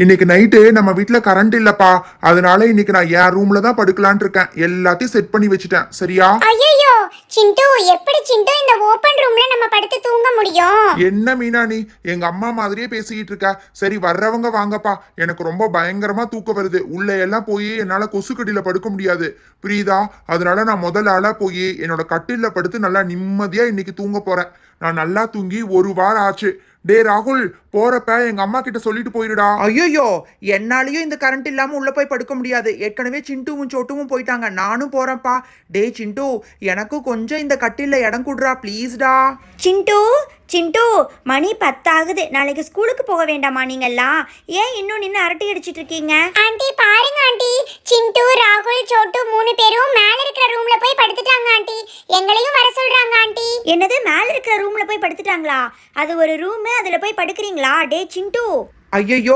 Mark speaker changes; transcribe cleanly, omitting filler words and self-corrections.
Speaker 1: இன்னைக்கு நைட்டு நம்ம வீட்ல கரண்ட் இல்லப்பா. அதனால இன்னைக்கு நான் என் ரூம்ல தான் படுக்கலாம்னு இருக்கேன். எல்லாத்தையும் செட் பண்ணி வச்சுட்டேன். சரியா?
Speaker 2: ஐயோ சிண்டு, எப்படி சிண்டு இந்த ஓபன் ரூம்ல நம்ம படுத்து தூங்க முடியும்?
Speaker 1: என்ன மீனா நீ எங்க அம்மா மாதிரியே பேசிக்கிட்டு இருக்க. சரி வர்றவங்க வாங்கப்பா. எனக்கு ரொம்ப பயங்கரமா தூக்கம் வருது. உள்ள எல்லாம் போய் என்னால கொசுக்கடியில படுக்க முடியாது. புரியுதா? அதனால நான் முதல் ஆளா போய் என்னோட கட்டில்ல படுத்து நல்லா நிம்மதியா இன்னைக்கு தூங்க போறேன். நான் நல்லா தூங்கி ஒரு வாரம் ஆச்சு. டே ராகுல், போறப்ப எங்க அம்மா கிட்ட சொல்லிட்டு போயிருடா.
Speaker 3: ஐயோ, என்னாலயும் இந்த கரண்ட் இல்லாம உள்ள போய் படுக்க முடியாது. ஏற்கனவே சிண்டுவும் சோட்டுவும் போயிட்டாங்க. நானும் போறேன்ப்பா. டே சிண்டு, எனக்கும் கொஞ்சம் இந்த கட்டில்ல இடம் குடுறா ப்ளீஸ்டா.
Speaker 2: சிண்டு சிண்டு, மணி 10 ஆகுது. நாளைக்கு ஸ்கூலுக்கு போக வேண்டாமா நீங்கெல்லாம்? ஏன் இன்னும் நின்று அரட்டை அடிச்சிட்டு இருக்கீங்க? ஆண்டி பாருங்க ஆண்டி, சிண்டு ராகுல் சோட்டு 3 பேரும் மேல இருக்கிற ரூம்ல போய் படுத்துட்டாங்க ஆண்டி. எங்களையும் வர சொல்றாங்க ஆண்டி. என்னது, மேல இருக்கிற ரூம்ல போய் படுத்துட்டாங்களா? அது ஒரு ரூம், அதுல போய் படுக்கிறீங்களா? டே சிண்டு.
Speaker 3: ஐயோ,